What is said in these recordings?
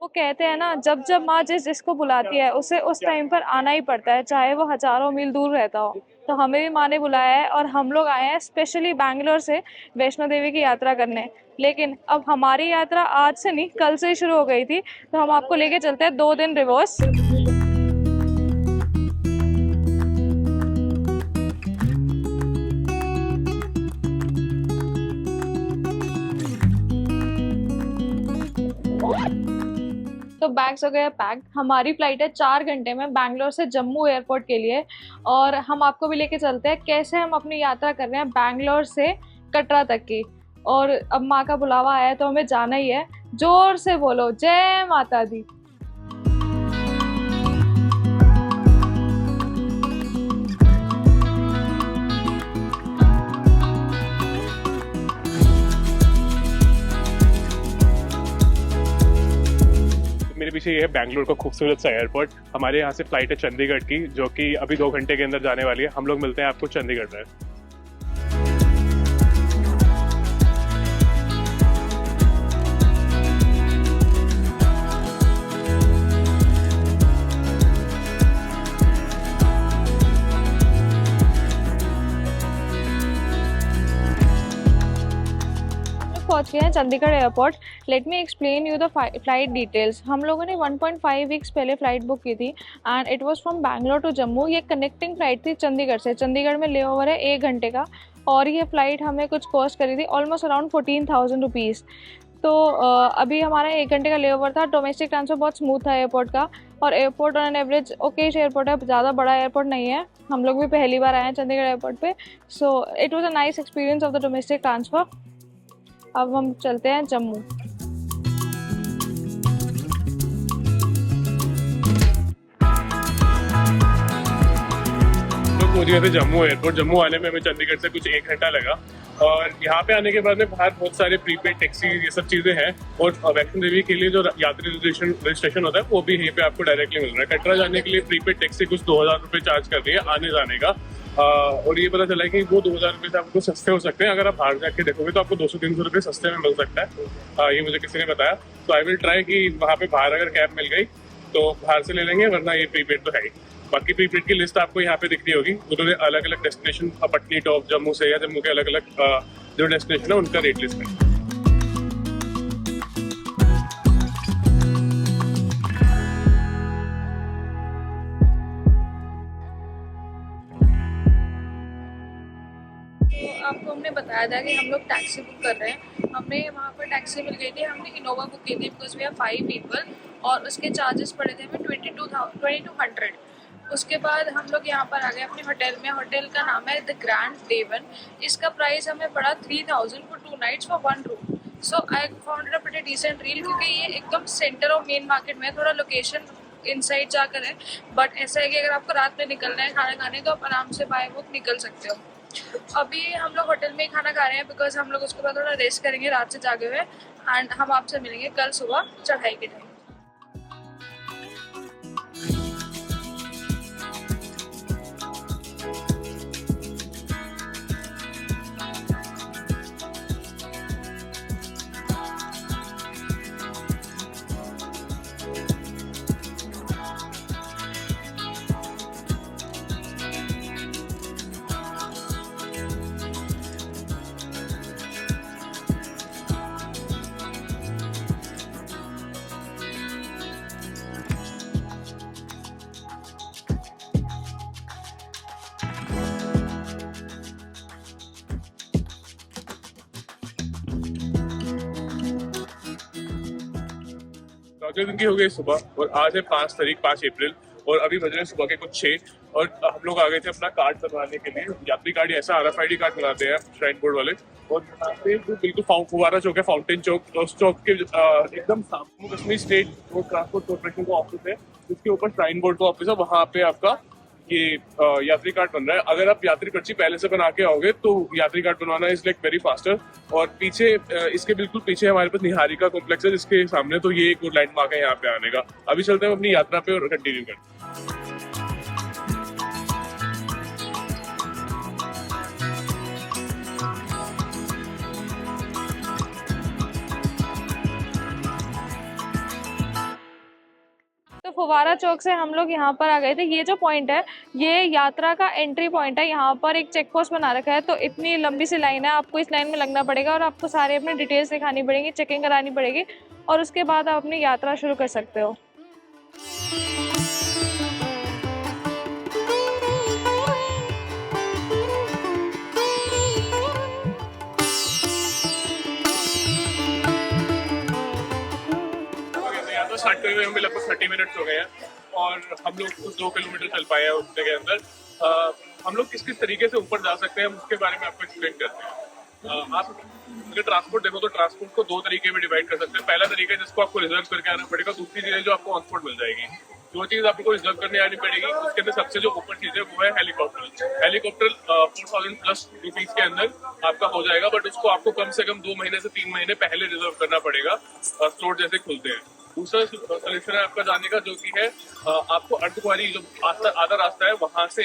वो कहते हैं ना, जब जब माँ जिसको बुलाती है उसे उस टाइम पर आना ही पड़ता है, चाहे वो हजारों मील दूर रहता हो। तो हमें भी माँ ने बुलाया है और हम लोग आए हैं स्पेशली बैंगलोर से वैष्णो देवी की यात्रा करने। लेकिन अब हमारी यात्रा आज से नहीं, कल से ही शुरू हो गई थी, तो हम आपको लेके चलते हैं 2 दिन रिवर्स। तो बैग्स हो गए पैक। हमारी फ्लाइट है 4 घंटे में बैंगलोर से जम्मू एयरपोर्ट के लिए। और हम आपको भी लेके चलते हैं कैसे हम अपनी यात्रा कर रहे हैं बैंगलोर से कटरा तक की। और अब माँ का बुलावा आया है तो हमें जाना ही है। जोर से बोलो जय माता दी। मेरे पीछे ये है बैंगलोर का खूबसूरत सा एयरपोर्ट। हमारे यहाँ से फ्लाइट है चंडीगढ़ की, जो कि अभी 2 घंटे के अंदर जाने वाली है। हम लोग मिलते हैं आपको चंडीगढ़ में। पहुंच गए हैं Chandigarh airport. Let me explain you the flight details. हम लोगों ने 1.5 वीक्स पहले फ़्लाइट बुक की थी and it was from Bangalore to Jammu. ये कनेक्टिंग फ़्लाइट थी चंडीगढ़ से। चंडीगढ़ में ले ओवर है 1 घंटे का और ये फ़्लाइट हमें कुछ कॉस्ट करी थी ऑलमोस्ट अराउंड 14,000 रुपीज़। तो अभी हमारा 1 घंटे का ले ओवर था। डोमेस्टिक ट्रांसफर बहुत स्मूथ था एयरपोर्ट का। और airport on an average Okesh airport है, ज़्यादा बड़ा एयरपोर्ट नहीं है। हम लोग भी पहली बार आए हैं चंडीगढ़ एयरपोर्ट पे। So it was a nice experience of the domestic transfer. अब हम चलते हैं जम्मू। तो पहुंच गए थे जम्मू एयरपोर्ट। जम्मू आने में हमें चंडीगढ़ से कुछ 1 घंटा लगा। और यहाँ पे आने के बाद में बाहर बहुत सारे प्रीपेड टैक्सी ये सब चीज़ें हैं। और वैष्णो देवी के लिए जो यात्री रजिस्ट्रेशन होता है वो भी यहीं पे आपको डायरेक्टली मिल रहा है। कटरा जाने के लिए प्रीपेड टैक्सी कुछ 2,000 रुपये चार्ज कर रही है आने जाने का। और ये पता चला है कि वो 2,000 रुपये से आपको सस्ते हो सकते हैं। अगर आप बाहर जाके देखोगे तो आपको 200-300 रुपये सस्ते में मिल सकता है। ये मुझे किसी ने बताया। तो आई विल ट्राई कि वहाँ पे बाहर अगर कैब मिल गई तो बाहर से ले लेंगे, वरना ये प्रीपेड तो है ही। बाकी प्रीपेड की लिस्ट आपको यहाँ पे दिख रही होगी। उन्होंने अलग अलग डेस्टिनेशन, पटनी टॉप जम्मू से या जम्मू के अलग अलग जो डेस्टिनेशन है उनका रेट लिस्ट है। आपको हमने बताया था कि हम लोग टैक्सी बुक कर रहे हैं। हमें वहाँ पर टैक्सी मिल गई थी। हमने इनोवा बुक की थी बिकॉज वी आर 5 पीपल और उसके चार्जेस पड़े थे हमें 2200। उसके बाद हम लोग यहाँ पर आ गए अपने होटल में। होटल का नाम है द ग्रैंड डेवन। इसका प्राइस हमें पड़ा 3,000 for 2 nights for 1 room. So I found it a pretty decent deal क्योंकि ये एकदम सेंटर ऑफ मेन मार्केट में, थोड़ा लोकेशन इनसाइड जाकर है। बट ऐसा है कि अगर आपको रात में निकलना है खाना खाने तो आप आराम से बाय बुक निकल सकते हो। अभी हम लोग होटल में ही खाना खा रहे हैं बिकॉज हम लोग उसके बाद थोड़ा रेस्ट करेंगे रात से जागे हुए। एंड हम आपसे मिलेंगे कल सुबह चढ़ाई के टाइम। चौथे दिन की हो गई सुबह और आज है 5 तारीख, 5 अप्रैल। और अभी बज रहे हैं सुबह के कुछ 6 और हम लोग आ गए थे अपना कार्ड बनवाने के लिए। यात्री कार्ड ऐसा RFID कार्ड बनाते हैं श्राइन बोर्ड वाले। और यहाँ पे जो बिल्कुल फुवारा चौक है, फाउंटेन चौक, उस चौक के एकदम सामने Kashmir state road transport corporation का ऑफिस है, जिसके ऊपर श्राइन बोर्ड का ऑफिस है। वहाँ पे आपका ये यात्री कार्ड बन रहा है। अगर आप यात्री पर्ची पहले से बना के आओगे तो यात्री कार्ड बनवाना इज लाइक वेरी फास्टर। और पीछे इसके बिल्कुल पीछे हमारे पास निहारिका कॉम्प्लेक्स है जिसके सामने, तो ये एक और लैंडमार्क है यहाँ पे आने का। अभी चलते हैं अपनी यात्रा पे और कंटिन्यू करते हैं। फुवारा चौक से हम लोग यहाँ पर आ गए थे। ये जो पॉइंट है ये यात्रा का एंट्री पॉइंट है। यहाँ पर एक चेक पोस्ट बना रखा है, तो इतनी लंबी सी लाइन है, आपको इस लाइन में लगना पड़ेगा और आपको सारे अपने डिटेल्स दिखानी पड़ेगी, चेकिंग करानी पड़ेगी और उसके बाद आप अपनी यात्रा शुरू कर सकते हो। स्टार्ट करे हुए हमें लगभग 30 मिनट्स हो गए हैं और हम लोग कुछ 2 किलोमीटर चल पाए हैं उतने के अंदर। हम लोग किस किस तरीके से ऊपर जा सकते हैं उसके बारे में आपको एक्सप्लेन करते हैं। आप अगर ट्रांसपोर्ट देखो तो ट्रांसपोर्ट को 2 तरीके में डिवाइड कर सकते हैं। पहला तरीका है जिसको आपको रिजर्व करके आना पड़ेगा, दूसरी चीज है जो आपको ऑन स्पॉट मिल जाएगी। जो चीज आपको रिजर्व करने आनी पड़ेगी उसके अंदर सबसे जो ऊपर चीज है वो है हेलीकॉप्टर। हेलीकॉप्टर 4000 प्लस रुपीज के अंदर आपका हो जाएगा, बट उसको आपको कम से कम 2 महीने से 3 महीने पहले रिजर्व करना पड़ेगा, स्लॉट जैसे खुलते हैं। दूसरा सॉल्यूशन है आपका जाने का, जो कि है आपको अर्धकुंवारी जो आधा रास्ता है वहां से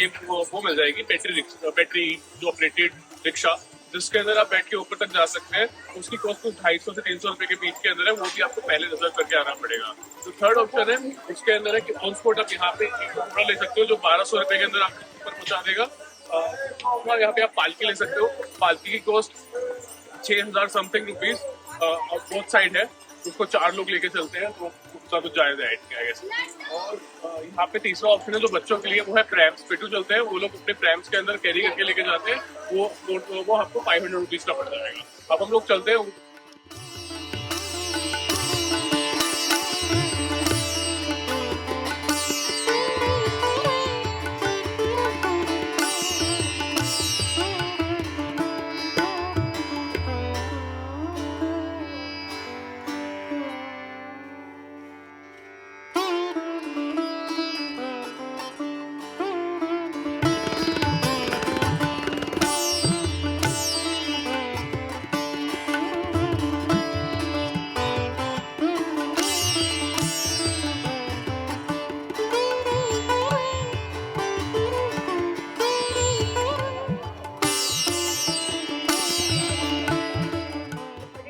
एक वो मिल जाएगी बैटरी जो ऑपरेटेड रिक्शा, जिसके अंदर आप बैठ के ऊपर तक जा सकते हैं। उसकी कॉस्ट कुछ 250 से 300 रुपए के बीच के अंदर है, वो भी आपको पहले रिजर्व करके आना पड़ेगा। तो थर्ड ऑप्शन है उसके अंदर है कि ऑन स्पॉट आप यहाँ पे एक कपड़ा ले सकते हो जो 1200 रुपए के अंदर आपको ऊपर पहुंचा देगा। यहाँ पे आप पालकी ले सकते हो, पालकी की cost 6000 something rupees both side है। उसको 4 लोग लेके चलते हैं तो उसका कुछ जायजा है। और यहाँ पे तीसरा ऑप्शन है जो बच्चों के लिए, वो है प्रैम्स। पिटू चलते हैं, वो लोग अपने प्रैम्स के अंदर कैरी करके लेके जाते हैं, वो आपको 500 रुपीज का पड़ जाएगा। अब हम लोग चलते हैं।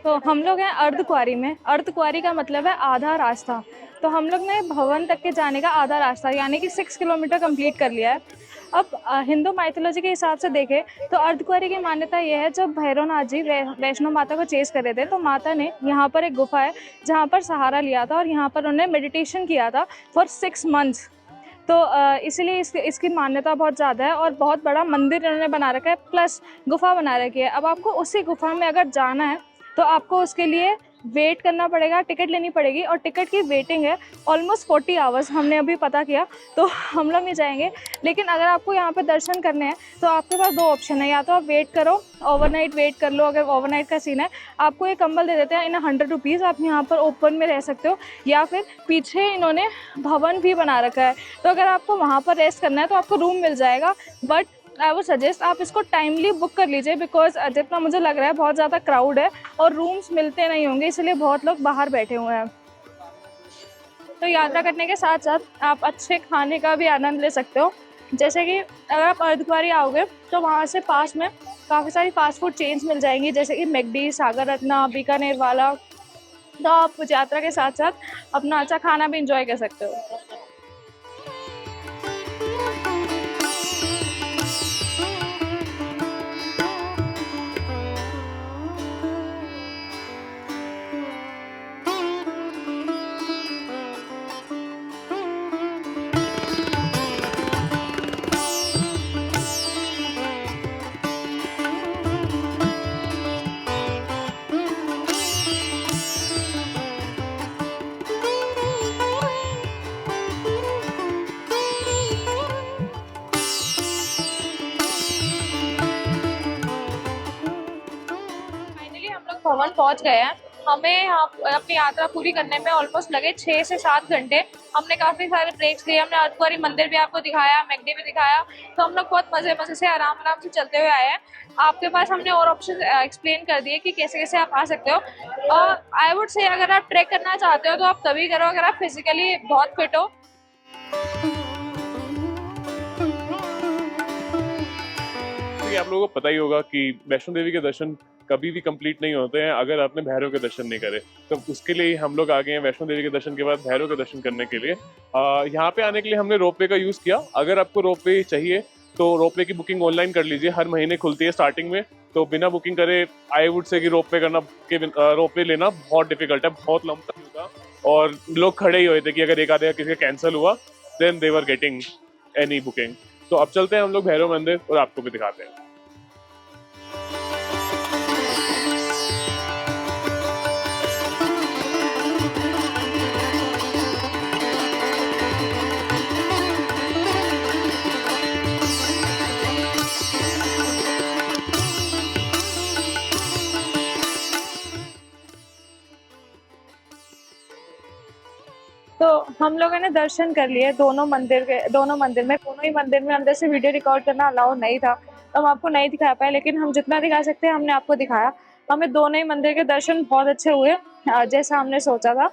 तो हम लोग हैं अर्धकुंवारी में। अर्धकुंवारी का मतलब है आधा रास्ता। तो हम लोग ने भवन तक के जाने का आधा रास्ता यानी कि 6 किलोमीटर कंप्लीट कर लिया है। अब हिंदू माइथोलॉजी के हिसाब से देखें तो अर्धकुंवारी की मान्यता यह है, जब भैरवनाथ जी वैष्णो माता को चेस कर रहे थे तो माता ने यहाँ पर एक गुफा है जहाँ पर सहारा लिया था और यहाँ पर उन्होंने मेडिटेशन किया था फॉर 6 मंथ्स। तो इसीलिए इसकी मान्यता बहुत ज़्यादा है और बहुत बड़ा मंदिर इन्होंने बना रखा है, प्लस गुफा बना रखी है। अब आपको उसी गुफा में अगर जाना है तो आपको उसके लिए वेट करना पड़ेगा, टिकट लेनी पड़ेगी और टिकट की वेटिंग है ऑलमोस्ट 40 आवर्स। हमने अभी पता किया तो हम लोग नहीं जाएंगे। लेकिन अगर आपको यहाँ पे दर्शन करने हैं तो आपके पास 2 ऑप्शन है, या तो आप वेट करो, ओवरनाइट वेट कर लो। अगर ओवरनाइट का सीन है, आपको एक कंबल दे देते हैं इन 100 रुपीज़, आप यहाँ पर ओपन में रह सकते हो, या फिर पीछे इन्होंने भवन भी बना रखा है। तो अगर आपको वहाँ पर रेस्ट करना है तो आपको रूम मिल जाएगा, बट आई वुड सजेस्ट आप इसको टाइमली बुक कर लीजिए, बिकॉज जितना मुझे लग रहा है बहुत ज़्यादा क्राउड है और रूम्स मिलते नहीं होंगे, इसलिए बहुत लोग बाहर बैठे हुए हैं। तो यात्रा करने के साथ साथ आप अच्छे खाने का भी आनंद ले सकते हो। जैसे कि अगर आप अर्धकुंवारी आओगे तो वहाँ से पास में काफ़ी सारी फास्ट फूड चेन्स मिल जाएंगी, जैसे कि मैकडी, सागर रत्ना, बीकानेर वाला। तो आप यात्रा के साथ साथ अपना अच्छा खाना भी इंजॉय कर सकते हो। भवन पहुंच गए हैं। हमें यहाँ अपनी यात्रा पूरी करने में ऑलमोस्ट लगे 6 से 7 घंटे। हमने काफ़ी सारे ब्रेक्स लिए, हमने अर्धकुंवारी मंदिर भी आपको दिखाया, मैकडी भी दिखाया। तो हम लोग बहुत मज़े से आराम से चलते हुए आए हैं। आपके पास हमने और ऑप्शन एक्सप्लेन कर दिए कि कैसे कैसे आप आ सकते हो। और आई वुड से अगर आप ट्रैक करना चाहते हो तो आप तभी करो अगर आप फिजिकली बहुत फिट हो। आप लोगों को पता ही होगा कि वैष्णो देवी के दर्शन कभी भी कंप्लीट नहीं होते हैं अगर आपने भैरव के दर्शन नहीं करे। तो उसके लिए हम लोग आ गए हैं वैष्णो देवी के दर्शन के बाद भैरव के दर्शन करने के लिए। यहाँ पे आने के लिए हमने रोपवे का यूज़ किया। अगर आपको रोपवे चाहिए तो रोपवे की बुकिंग ऑनलाइन कर लीजिए, हर महीने खुलती है स्टार्टिंग में। तो बिना बुकिंग करे आई वुड से कि रोपवे लेना बहुत डिफिकल्ट है, बहुत लंबा क्यू था और लोग खड़े ही हुए थे कि अगर एक आधे किसी का कैंसिल हुआ then they were getting any booking. तो अब चलते हैं हम लोग भैरव मंदिर और आपको भी दिखाते हैं। तो हम लोगों ने दर्शन कर लिए दोनों मंदिर में। दोनों ही मंदिर में अंदर से वीडियो रिकॉर्ड करना अलाउ नहीं था, तो हम आपको नहीं दिखा पाए, लेकिन हम जितना दिखा सकते हैं हमने आपको दिखाया। हमें दोनों ही मंदिर के दर्शन बहुत अच्छे हुए, जैसा हमने सोचा था।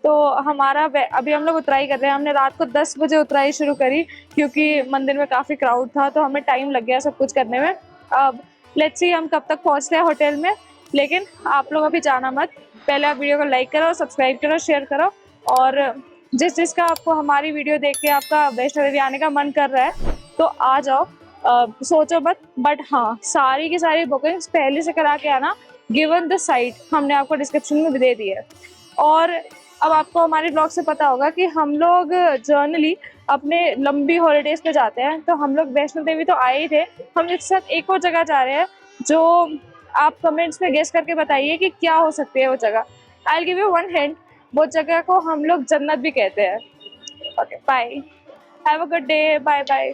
तो अभी हम लोग उतराई कर रहे हैं। हमने रात को 10 बजे उतराई शुरू करी क्योंकि मंदिर में काफ़ी क्राउड था, तो हमें टाइम लग गया सब कुछ करने में। अब लेट्स सी हम कब तक पहुँचते हैं होटल में, लेकिन आप लोग अभी जाना मत। पहले आप वीडियो को लाइक करो, सब्सक्राइब करो, शेयर करो, और जिसका आपको हमारी वीडियो देख के आपका वैष्णो देवी आने का मन कर रहा है तो आ जाओ, सोचो मत। बट हाँ, सारी की सारी बुकिंग्स पहले से करा के आना। गिवन द साइट हमने आपको डिस्क्रिप्शन में दे दी है। और अब आपको हमारे ब्लॉग से पता होगा कि हम लोग जर्नली अपने लंबी हॉलीडेज पे जाते हैं, तो हम लोग वैष्णो देवी तो आए ही थे, हम एक साथ एक और जगह जा रहे हैं जो आप कमेंट्स में गेस करके बताइए कि क्या हो सकती है वो जगह। I will give you one hint, वो जगह को हम लोग जन्नत भी कहते हैं। Okay, bye, have a good day, bye bye.